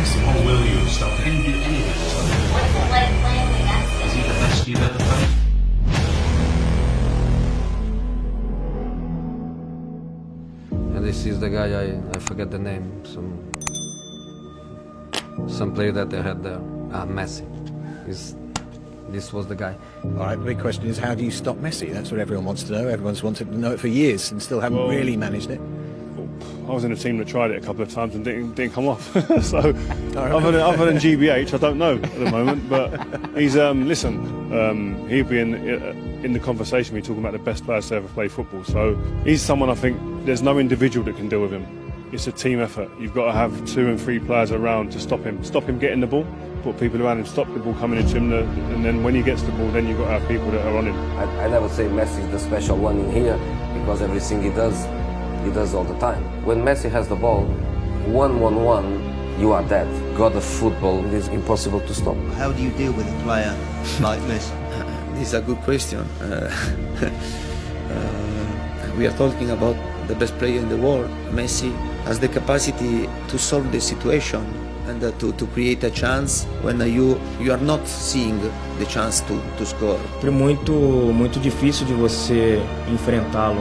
Messi? Or will you stop him? Can you do anything to stop him? What's it like playing against him? Is he the best you've ever played? And this is the guy, I forget the name, some player that they had there, Messi. This was the guy. All right, the big question is, how do you stop Messi? That's what everyone wants to know. Everyone's wanted to know it for years and still haven't really managed it. I was in a team that tried it a couple of times and didn't come off. So other than GBH, I don't know at the moment. But he's he'll be in the conversation. We're talking about the best players to ever play football. So he's someone I think there's no individual that can deal with him. It's a team effort. You've got to have 2 and 3 players around to stop him getting the ball. Put people around him, stop the ball coming into him, and then when he gets the ball, then you've got to have people that are on him. I never say Messi is the special one in here, because everything he does all the time. When Messi has the ball, 1-1-1, you are dead. God of football, it is impossible to stop. How do you deal with a player like Messi? This is a good question. We are talking about the best player in the world. Messi has the capacity to solve the situation and to create a chance when you are not seeing the chance to score. É muito difícil de você enfrentá-lo,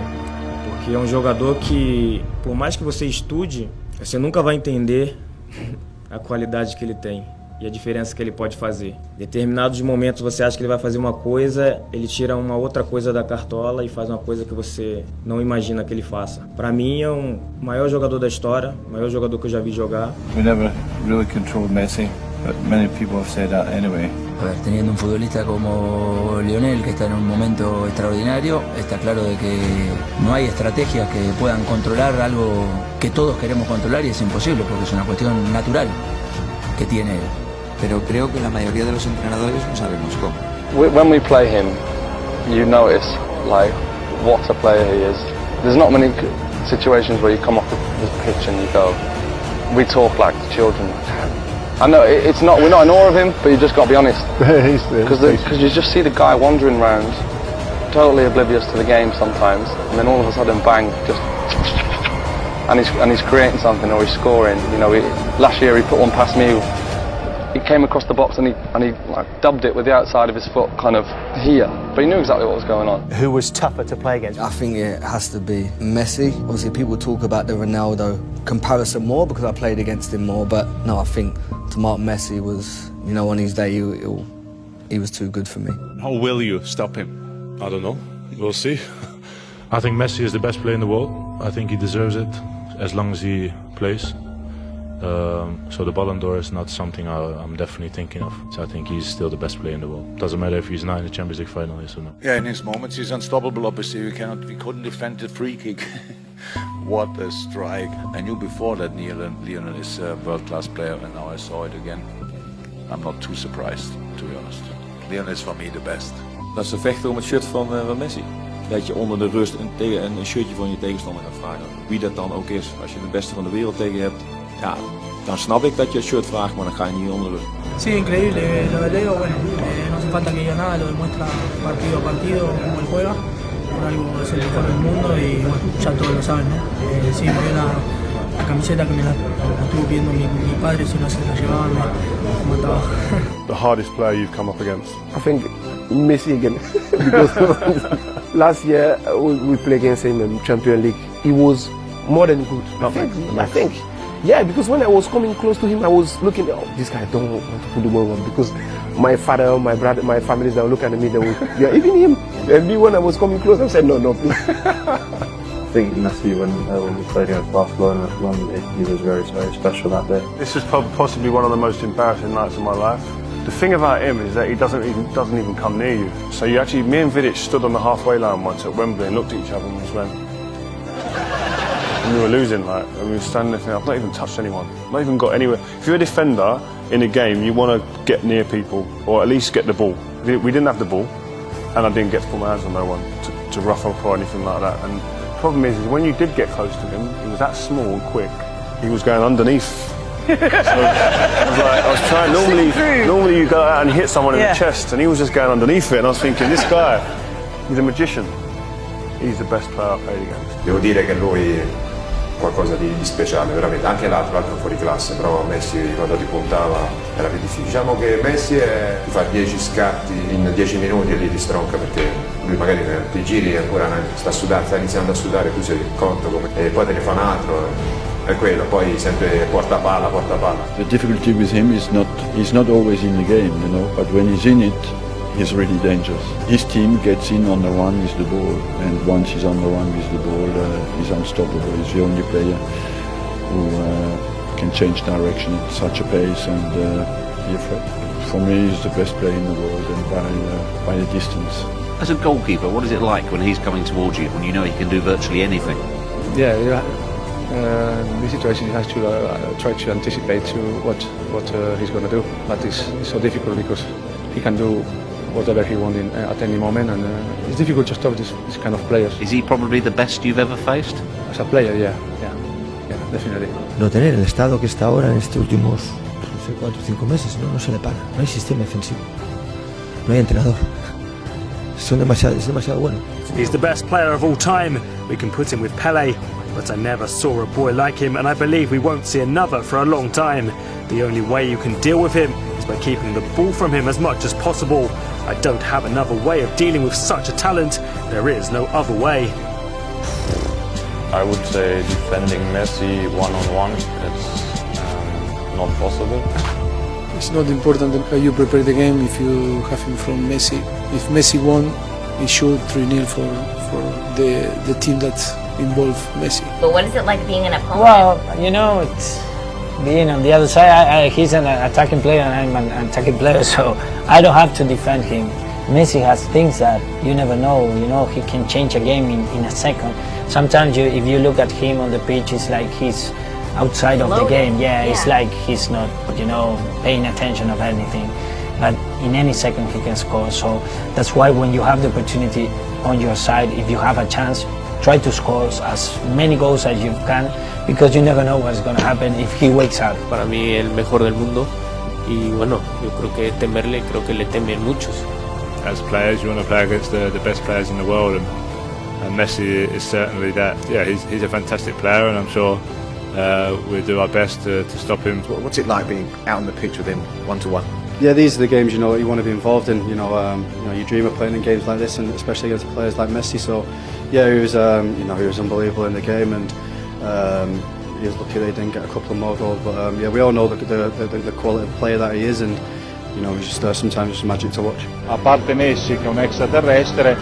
porque é um jogador que, por mais que você estude, você nunca vai entender a qualidade que ele tem e a diferença que ele pode fazer. Em determinados momentos você acha que ele vai fazer uma coisa, ele tira uma outra coisa da cartola e faz uma coisa que você não imagina que ele faça. Para mim é o maior jogador da história, o maior jogador que eu já vi jogar. We never really controlled Messi, but many people have said that anyway. A ver, teniendo un futbolista como Lionel, que está en un momento extraordinario, está claro de que no hay estrategias que puedan controlar algo que todos queremos controlar y es imposible porque es una cuestión natural que tiene él. Pero creo que la mayoría de los entrenadores no sabemos cómo. When we play him, you notice like what a player he is. There's not many situations where you come off the pitch and you go, we talk like children. I know it's not. We're not in awe of him, but you just got to be honest. Because you just see the guy wandering around, totally oblivious to the game sometimes, and then all of a sudden, bang, just and he's creating something or he's scoring. You know, last year he put one past me. He came across the box and he like, dubbed it with the outside of his foot, kind of here. But he knew exactly what was going on. Who was tougher to play against? I think it has to be Messi. Obviously, people talk about the Ronaldo comparison more because I played against him more. But no, I think to mark Messi was, you know, on his day, he was too good for me. How will you stop him? I don't know. We'll see. I think Messi is the best player in the world. I think he deserves it as long as he plays. So the Ballon d'Or is not something I'm definitely thinking of. So I think he's still the best player in the world. Doesn't matter if he's not in the Champions League final, yes or no. Yeah, in his moments he's unstoppable. Obviously, we couldn't defend the free kick. What a strike! I knew before that Lionel is a world-class player, and now I saw it again. I'm not too surprised, to be honest. Lionel is for me the best. Dat ze vechten om het shirt van Messi. Dat je onder de rust een shirtje van je tegenstander gaat vragen. Wie dat dan ook is. Als je de beste van de wereld tegen je hebt, ja, dan snap ik dat je het shirt vraagt, maar dan ga je niet onder de rust. Sí, increíble, lo de Leo, bueno, no hace falta que diga nada, lo demuestra partido a partido, cómo él juega, por algo es el mejor del mundo y bueno, ya todos lo saben, ¿no? Sí, me dio la camiseta que me la estuvo pidiendo mi padre, si no se la llevaba, me mataba. The hardest player you've come up against? I think Messi again, because last year we played against him in Champions League. He was more than good. I think. Yeah, because when I was coming close to him, I was looking, oh, this guy don't want to put the ball on, because my father, my brother, my families, they were looking at me, they would, yeah, even him. And me, when I was coming close, I said, no, please. I think Messi, when we played against Barcelona, he was very, very special that day. This is possibly one of the most embarrassing nights of my life. The thing about him is that he doesn't even come near you. So you actually, me and Vidic stood on the halfway line once at Wembley and looked at each other and just went. And we were losing, like, and we were standing there thinking, I've not even touched anyone, not even got anywhere. If you're a defender in a game, you want to get near people, or at least get the ball. We didn't have the ball, and I didn't get to put my hands on no one to rough up or anything like that. And the problem is when you did get close to him, he was that small and quick, he was going underneath. So I was trying, normally you go out and hit someone in the chest, and he was just going underneath it, and I was thinking, this guy, he's a magician. He's the best player I've played against. Devo dire che lui, qualcosa di speciale, veramente. Anche l'altro fuori classe, però Messi quando ti puntava era più difficile. Diciamo che Messi ti fa 10 scatti in 10 minuti e lì ti stronca, perché lui magari ti giri e ancora sta iniziando a sudare, tu sei conto e poi te ne fa un altro. È quello, poi sempre porta palla. The difficulty with him is he's not always in the game, you know, but when he's in it, he's really dangerous. His team gets in on the run with the ball, and once he's on the run with the ball, he's unstoppable. He's the only player who can change direction at such a pace and be a threat. For me, he's the best player in the world, and by a distance. As a goalkeeper, what is it like when he's coming towards you, when you know he can do virtually anything? Yeah. This situation, he has to try to anticipate what he's going to do, but it's so difficult because he can do whatever he wants at any moment, and it's difficult to stop this kind of players. Is he probably the best you've ever faced? As a player, yeah, definitely. No tener el estado que está ahora en estos últimos 4 o 5 meses, no se le para, no hay sistema defensivo, no hay entrenador. Es demasiado bueno. He's the best player of all time. We can put him with Pele, but I never saw a boy like him, and I believe we won't see another for a long time. The only way you can deal with him is by keeping the ball from him as much as possible. I don't have another way of dealing with such a talent. There is no other way. I would say defending Messi one-on-one, it's not possible. It's not important how you prepare the game if you have him from Messi. If Messi won, it should 3-0 for the team that involved Messi. But what is it like being an opponent? Well, you know, it's being on the other side. He's an attacking player and I'm an attacking player, so I don't have to defend him. Messi has things that you never know. You know, he can change a game in a second. Sometimes if you look at him on the pitch, it's like he's outside of the game. Yeah, it's like he's not, paying attention of anything. But in any second he can score. So that's why when you have the opportunity on your side, if you have a chance, try to score as many goals as you can, because you never know what's going to happen if he wakes up. Para mí el mejor del mundo, y bueno, yo creo que temerle, creo que le temen muchos. As players, you want to play against the best players in the world, and Messi is certainly that. Yeah, he's a fantastic player, and I'm sure we'll do our best to stop him. What's it like being out on the pitch with him, one-to-one? Yeah, these are the games you want to be involved in. You dream of playing in games like this, and especially against players like Messi. So, yeah, he was unbelievable in the game, and he was lucky that he didn't get a couple of more goals. But yeah, we all know the quality of player that he is, and he's just sometimes just magic to watch. A parte Messi che è un extraterrestre,